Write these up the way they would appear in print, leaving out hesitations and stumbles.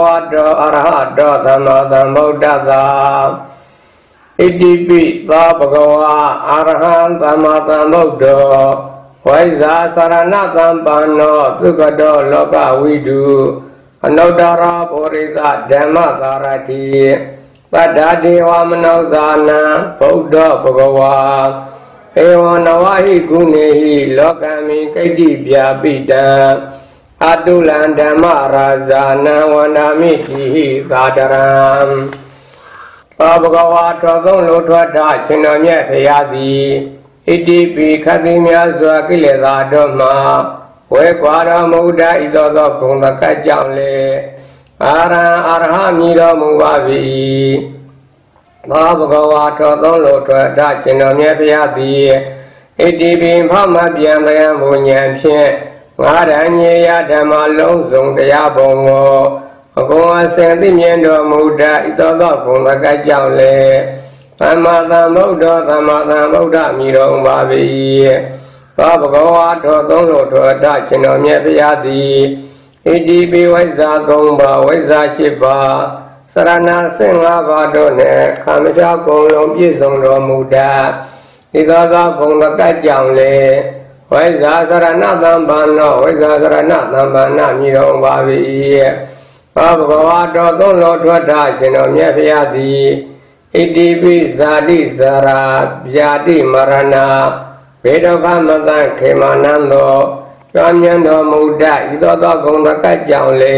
Bhagavato Arahato Dhamma Dhammabuddhasa Itipi Bhagava Arahan Dhamma Dhammabuddho Vaisa Sarana Dhampano Sukado Loka Vidu Anodara Purisa Dhamma Sarati Padadi Vamanodana Buddha Bhagava Ewa Navahi Gunehi Lokami Kaiti Vyapita Adulan Dhamma Razana Vanamitihi Gadaram Bhagavato Lutwata Chinamya Thayadi Itipi Khatimya Swakilesa Dhamma Vekwara Muda Idodo Kunda Kajamle Araha Miro Muvavi Bhagavato Lutwata Chinamya Thayadi Itipi Bhamadhyamaya Munyampye Varanyaya Dhamma Longzong Dayabongo Agoa Senti Myendo Muda Itodo Kunda Kajamle Dhamma Buddha Miro Vavi Bhagavato Lutwata Chinamya Thayadi Itipi Vaisa Gomba Vaisa Shiva Sarana Singha Vadone Kamisha Kolom Yisongdo Muda Itodo Kunda Kajamle Vaisa Sarana Dhampano Vaisa Sarana Dhampana Miro Vavi Bhagavato Lutwata Chinamya Thayadi Itipi Zadi Zara Vyadi Marana Vedaka Matan Kemanando Ramyando Muda Itodo Kunda Kajamle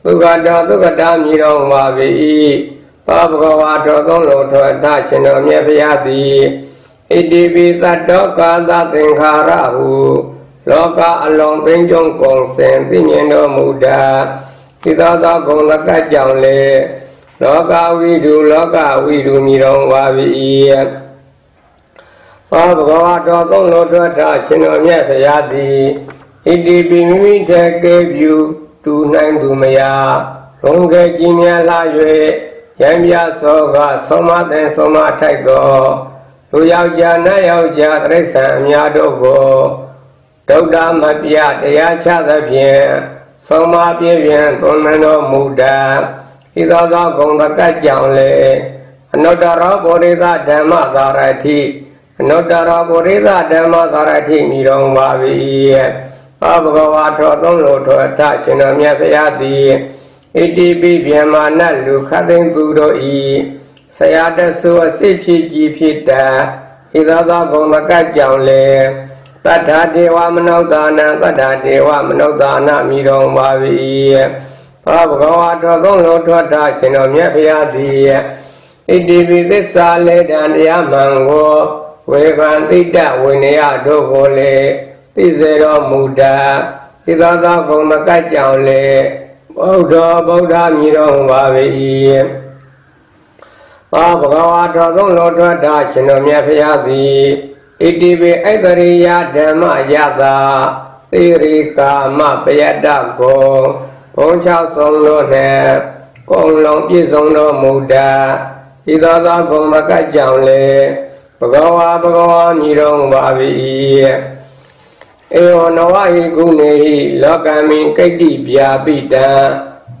Tukada Miro Vavi Bhagavato Lutwata Chinamya Thayadi Itipi Sadoka Datinkharahu Loka Along Tinjong Kong Sen Timyendo Muda Itodo Kunda Kajamle Loka Vidu Miro Vavi Bhagavato Lutwata Chinamya Thayadi Itipi Mimite Kevyu Tu Naindumaya Rongke Jimya Layue Yambya Soga Soma Ten Soma Taiko Lu Yaoja Na Yaoja Trisan Myadogo Dauda Mapya Daya Chadapyen Soma Pyevyen Tonmendo Muda Itodo Kunda Kajamle Anodara Purisa Dhamma Sarati Anodara Purisa Dhamma Sarati Miro Vavi Bhagavato Lutwata Chinamya Thayadi Itipi Vyamana Lukhatin Guroi Sayadasu Asipi Jipita Itodo Kunda Kajamle Tata Deva Manodana Miro Vavi Bhagavato Lutwata Chinamya Thayadi Itipi Thissa Ledandya Mango Vevantita Vinaya Dogole Tisero Muda Itodo Kunda Kajamle Buddha Miro Vavi Bhagavato Lutwata Chinamya Thayadi Itipi Aitariya Dhamma Yata Tirika Mapayada Go Bongcha Songlo Ne Konglong Pisonglo Muda Itodo Kunda Kajamle Bhagava Miro Vavi Ewa Navahi Gunehi Lokami Kaiti Vyapita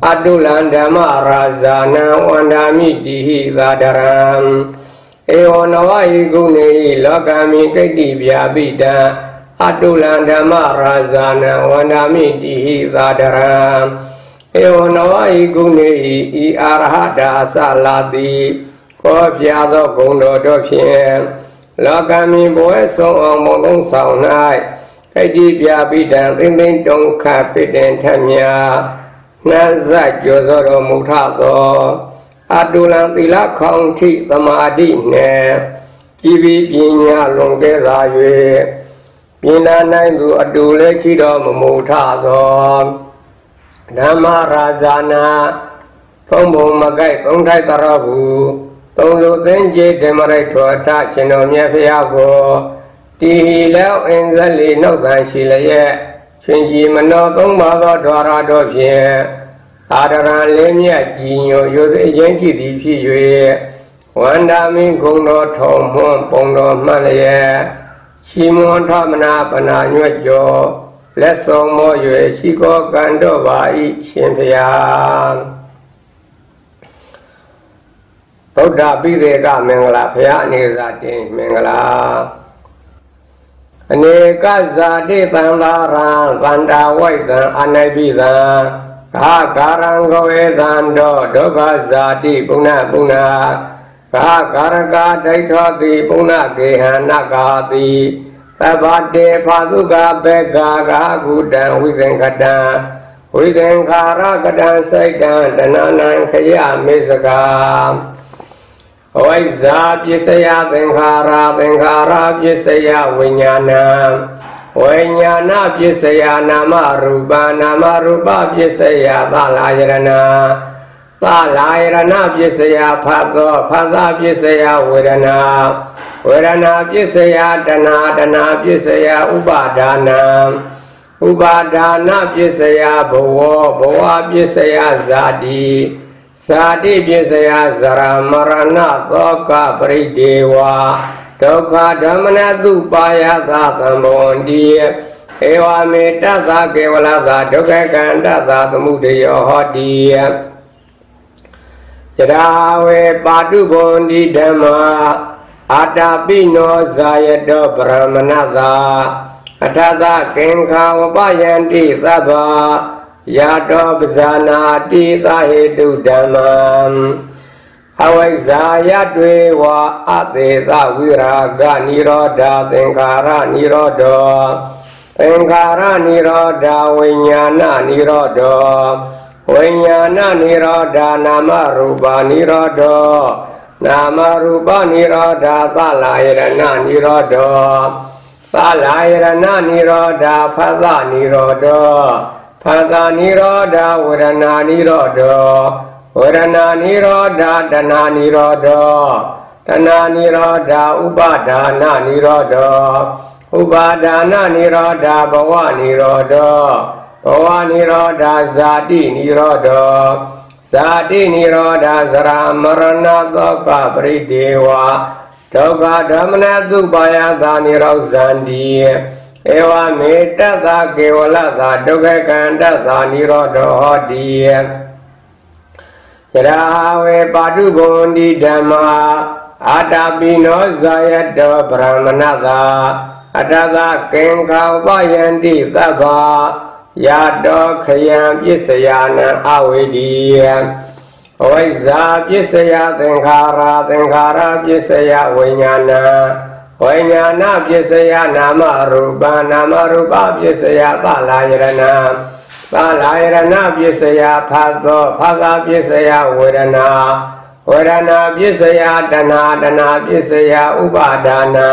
Adulan Dhamma Razana Vanamitihi Gadaram Ewa Navahi Gunehi Lokami Kaiti Vyapita Adulan Dhamma Razana Vanamitihi Gadaram Ewa Navahi Gunehi I Arahata Salati Kopyado Kundo Dopyen Lokami Boe Song Mong Sao Nai Kaiti Vyapita Tintin Tongka Piten Tamya Naza Josoro Muthato Adulan Tila Khongthi Samadhi Ne Jivi Pinya Longke Rayue Pina Naindu Adule Chido Muthato Dhamma Razana Thongbo Magai Thongthai Tarabu Thonglu Tenje Demarai Twata Chinamya Thayako Tihi Lao Enzali Nokdan Shilaye Chinji Mano Thongma Dwara Dopyen Adaran Lemya Jinyo Yose Yenki Dipi Yue Wanda Min Kongdo Thomhon Pongdo Malaye Shimon Thamana Pana Nywejo Lesson Mo Yue Shiko Kando Vai Shin Phaya ဒ္ဓပိသေကမင်္ဂလာဘုရားအနေစာတင်မင်္ဂလာအနေကဇာတိတံသာရံသန္တာဝိတံအနိပိသံကာကာရံကောဧသံတောဒုက္ခဇာတိပုဏ္ဏပုဏ္ဏကာကာရကာဒိဋ္ဌောတိပုဏ္ဏကေဟနကာတိသဗ္ဗတေဖာသုကဘေကာကာကုတံဝိသင်္ခတံဝိသင်္ခာရကတံစိတ်တံတဏနံခယမေစကာဝိဇ္ဇာပစ္စယသင်္ခါရသင်္ခါရပစ္စယဝိညာဏဝိညာဏပစ္စယနာမရူပနာမရူပပစ္စယသလာယရဏသလာယရဏပစ္စယဖတ်သောဖတ်သာပစ္စယဝေဒနာဝေဒနာပစ္စယတဏတဏပစ္စယဥပါဒါနံဥပါဒါနပစ္စယဘဝဘဝပစ္စယဇာတိဇာတိပစ္စယဇရာမရဏသောကပရိဒေဝဒုက္ခဓမ္မနတုပါယသသံဘောတိဧဝမေတ္တသကေဝလသဒုက္ခကန္တသသမုဒယောဟောတိယရာဝေပါတုဘွန်ဒီဓမ္မာအာတာပိနောဇာယတောဗြဟ္မဏသာအထသကင်္ခာဝပယန္တိသဗ္ဗယတောပဇာနာတိသဟေတုဓမ္မံအဝိဇ္ဇာယတွေဝအသေသဝိရာဂနိရောဓသင်္ခါရနိရောဓသင်္ခါရနိရောဓဝိညာဏနိရောဓဝိညာဏနိရောဓနာမရူပနိရောဓနာမရူပနိရောဓသလာယရဏနိရောဓသလာယရဏနိရောဓဖသနိရောဓဖသနိရောဓဝေဒနာနိရောဓဝေဒနာနိရောဓတဏနိရောဓတဏနိရောဓဥပါဒါနနိရောဓဥပါဒါနနိရောဓဘဝနိရောဓဘဝနိရောဓဇာတိနိရောဓဇာတိနိရောဓဇရာမရဏသောကပရိဒေဝဒုက္ခဓမ္မနတုပါယသာနိရောဇန္တိဧဝမေတ္တသကေဝလသဒုက္ခကန္တသနိရောဓဟောတိယရာဝေပါတုဘွန်ဒီဓမ္မာအာတာပိနောဇာယတောဗြဟ္မဏသာအတသကင်္ခာဝပယန္တိသဗ္ဗယတောခယံပစ္စယနာအဝေဒီယအဝိဇ္ဇာပစ္စယသင်္ခါရသင်္ခါရပစ္စယဝိညာဏဝိညာဏပစ္စယနာမရူပနာမရူပပစ္စယသလာယရဏသလာယရဏပစ္စယဖတ်သောဖသပစ္စယဝေဒနာဝေဒနာပစ္စယတဏတဏပစ္စယဥပါဒါနံ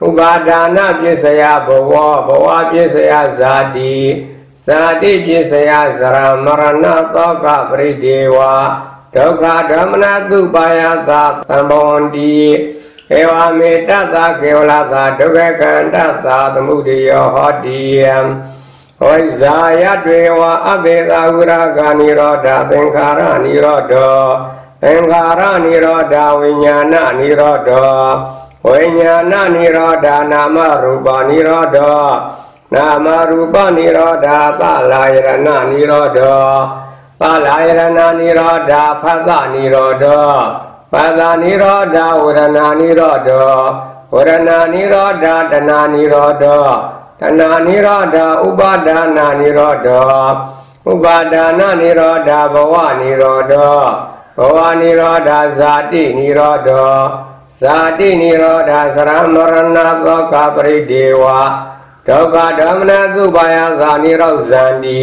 ဥပါဒါနပစ္စယဘဝဘဝပစ္စယဇာတိဇာတိပစ္စယဇရာမရဏသောကပရိဒေဝဒုက္ခဓမ္မနတုပါယသသံဘောတိဧဝမေတ္တသကေဝလသဒုက္ခကန္တသသမုဒယောဟောတိယဝိဇ္ဇာယတွေဝအသေသဝိရာဂနိရောဓသင်္ခါရနိရောဓသင်္ခါရနိရောဓဝိညာဏနိရောဓဝိညာဏနိရောဓနာမရူပနိရောဓနာမရူပနိရောဓသလာယရဏနိရောဓသလာယရဏနိရောဓဖသနိရောဓဖသနိရောဓဝေဒနာနိရောဓဝေဒနာနိရောဓတဏနိရောဓတဏနိရောဓဥပါဒါနနိရောဓဥပါဒါနနိရောဓဘဝနိရောဓဘဝနိရောဓဇာတိနိရောဓဇာတိနိရောဓသရမရဏသောကပရိဒေဝဒုက္ခဓမ္မနသုပါယသာနိရောဇန္တိ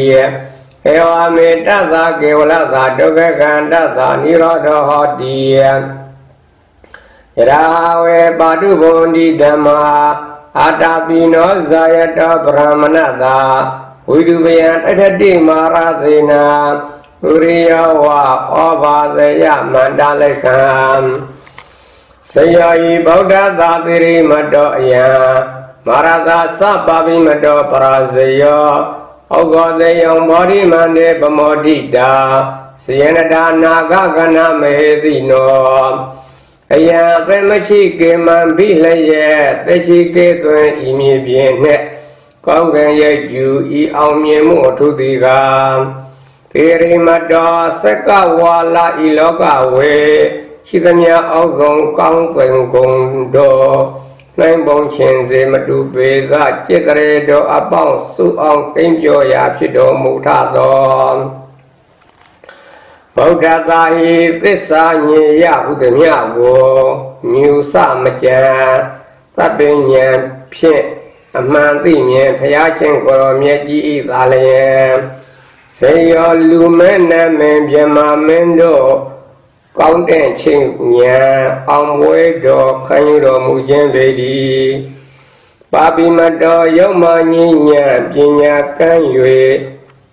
ဧဝမေတ္တသကေဝလသဒုက္ခကန္တသနိရောဓဟောတိယရာဝေပါတုဘွန်ဒီဓမ္မာအာတာပိနောဇာယတောဗြဟ္မဏသာဝိတုပယံတထတိမာရသေနာဥရိယောဝဩဘာဇယမန္တလိကံစယောဤဗုဒ္ဓသာတိရိမတောအယံမာရသာသပပိမတောပရာဇယောဩဃောတေယံဘောဓိမန္တေပမောဒိတာစယနတာနာဂကနာမေတိနောအယံသေမရှိကေမံဘိလယေသေရှိကေသွင်ဤမြေပြင်နှင့်ကောင်းကင်ရဲ့ကျူဤအောင်မြင်မှုအထုတိကသေရိမတောစက္ကဝါလာဤလောကဝေ ရှိသမျှအောက်ဆုံးကောင်းပင်ကုန်တော်နိုင်ပုံရှင်စေမတူပေကจิตရေတော်အပေါင်းစုအောင်ကိန်းပြောရာဖြစ်တော်မူထသောဗုဒ္ဓသာဟိသစ္စာညေယဟုသမျှကိုမြူစမကြံသဗ္ဗဉာဏ်ဖြင့်အမှန်သိမြင်ဖျားခြင်းကိုယ်မြတ်ကြီးဤသာလျင်စေရောလူမဲနမင်းမြမမင်းတို့ကောင်းတဲ့ချင်းညာအောင်ဝဲတော်ခံယူတော်မူခြင်းပေသည်ပါပိမတော်ယုံမညညာပညာကံ၍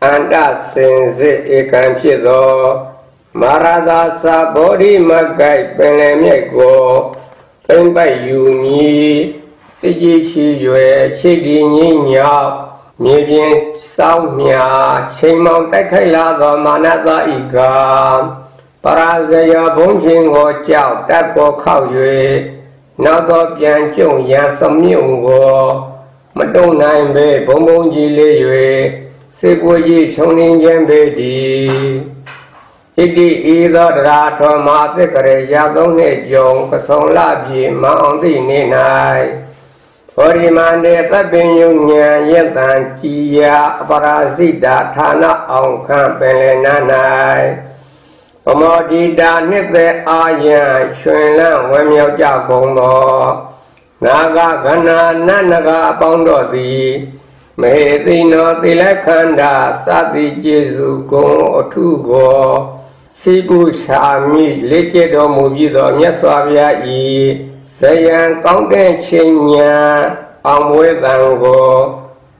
အန္တစင်စစ်ဧကံဖြစ်သောမဟာရာဇာဗောဓိမဂ္ဂိုက်ပင်လယ်မြတ်ကိုသိမ့်ပိုက်ယူမည်စိတ်ကြီးရှိရွယ်ရှိတည်ငြိမ်းညောက်မြေပြင်စောင်းမြာချိန်မောင်တိုက်ခိုက်လာသောမာနသာဤကပရာဇယဘုံချင်းကိုကြောက်တပ်ကိုခောက်၍နောက်တော့ပြန်ကျုံရန်စမြုံကိုမတုံနိုင်ပေဘုံဘုံကြီးလေး၍စေကိုကြီးချုံနေခြင်းပေသည်ဣတိဤသောတရားတော်မှာသက္ကရေရာသုံးနှစ်ကြုံပဆုံလပြေမအောင်သည့်နေ့၌ဘောရိမန္တေသဗ္ဗညုညံယတံကြည်ယာအပရာဇိတာဌာနအောင်ခံပင်လယ်နာ၌ဗမောတိတာနှစ်သက်အာယံရွှင်လန်းဝဲမြောက်ကြကုန်သောနာဂဂဏနန္နကအပေါင်းတို့သည်မေသိနောသီလခန္ဓာစသည်ကျေစုကုန်အထုကိုစိပုရှာမိလက်ကျတော်မူပြီးသောမြတ်စွာဘုရားဤဇယံကောင်းတဲ့ချင်းညာအောင်ဝဲတံကို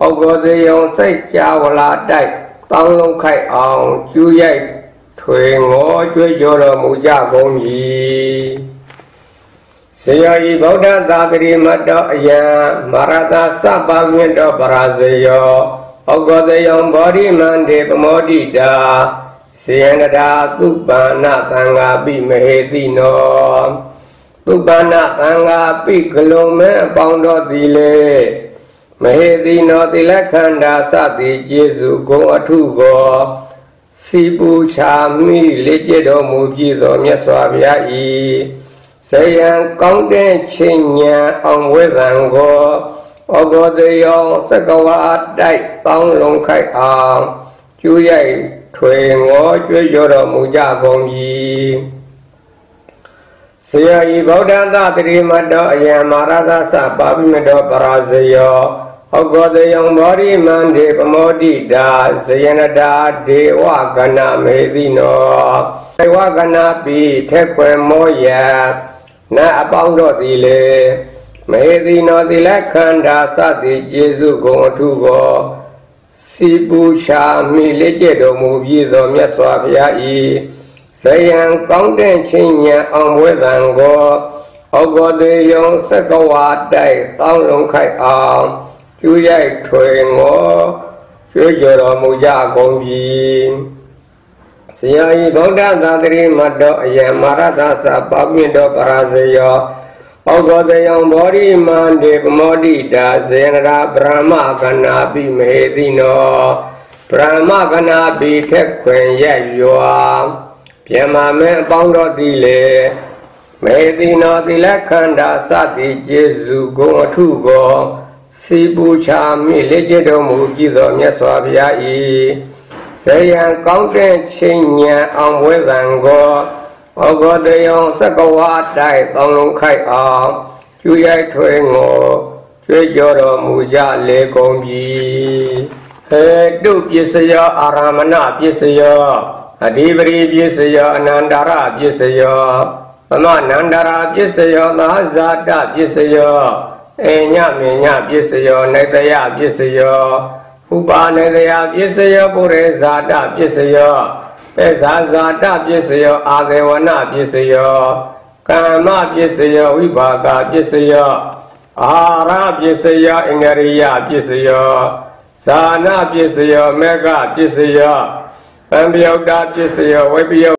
ဩဂောသေယံစိတ်ကြဝလာတိုက်တောင်းလုံးခိုက်အောင်ကျူးရိုက်ထွေငေါ်ကြွေးကြော်တော်မူကြကုန်၏ဆရာဤဗုဒ္ဓသာသရိမတောအယံမရတသဗ္ဗမြတ်တော်ပရာဇယောဩဂောသေယံဗောဓိမန္တေပမောတိတာစေယန္တာသုပ္ပန္နသံဃာပိမဟေတိနောသုပ္ပန္နသံဃာပိကလုံမဲအပေါင်းတော်သည်လေမဟေတိနောသီလခန္ဓာစသည်ကျေစုဂုံအထုကိုစီပူချာမိလက်ကျတော်မူပြီးသောမြတ်စွာဘုရားဤဇယံကောင်းတဲ့ချင်းညာအောင်ဝဲသံကိုဩဂောသေယောစကဝါတိုက်တောင်းလုံးခိုက်အောင်ကျူးရိုက်ထွေငေါ်ကြွေးကြော်တော်မူကြကုန်၏ဆရာဤဗုဒ္ဓသာသရိမတောအယံမဟာရာဇပါပိမတောပရာဇယောဩဂောသေယံဗောဓိမန္တေပမောတိတာဇယနတာဒေဝကနာမေတိနောဒေဝကနာပိထက်ခွေမောယနတ်အပေါင်းတို့သည်လေမေတိနောသီလခန္ဓာစသည်ကျေစုကုန်အထုကိုစီပူချာမိလက်ကျတော်မူပြီးသောမြတ်စွာဘုရားဤဇယံကောင်းတဲ့ချင်းညာအောင်ဝဲတံကိုဩဂောသေယံစကဝါတိုက်တောင်းလုံးခိုက်အောင်ကျူးရိုက်ထွေငေါ်ကြွေးကြော်တော်မူကြကုန်ပြီဆရာဤဗုဒ္ဓသာသရိမတောအယံမဟာရသပါပိတောပရာဇယောဩဂောသေယံဗောဓိမန္တေပမောတိတာဇေနရာဗြဟ္မကနာပိမေတိနောဗြဟ္မကနာပိထက်ခွင်ရက်ရွာပြမမဲအပေါင်းတော်သည်လေမေတိနောသီလခန္ဓာစသည်ကျေစုဂုံအထုကိုစီပူချာမိလက်ကျတော်မူပြီးသောမြတ်စွာဘုရားဤဇယံကောင်းတဲ့ချင်းညာအောင်ဝဲသံကိုဩဂောသေယံစကဝါတိုက်တောင်းလုံးခိုက်အောင်ကျူးရိုက်ထွေငေါ်ကြွေးကြော်တော်မူကြလေကုန်ပြီဟေတုပစ္စယောအာရမဏပစ္စယောအဓိပတိပစ္စယောအနန္တရပစ္စယောသမနန္တရာပစ္စယောသာဇာတပစ္စယောအညမေညပစ္စယောနေတယပစ္စယောဥပါနေတယပစ္စယောပုရိဇာတပစ္စယောပေဇာဇာတပစ္စယောအာသေဝနပစ္စယောကာမပစ္စယောဝိပါကပစ္စယောအာဟာရပစ္စယောအင်္ဂရိယပစ္စယောဇာနာပစ္စယောမေဃပစ္စယောပံပယောတာပစ္စယောဝိပယော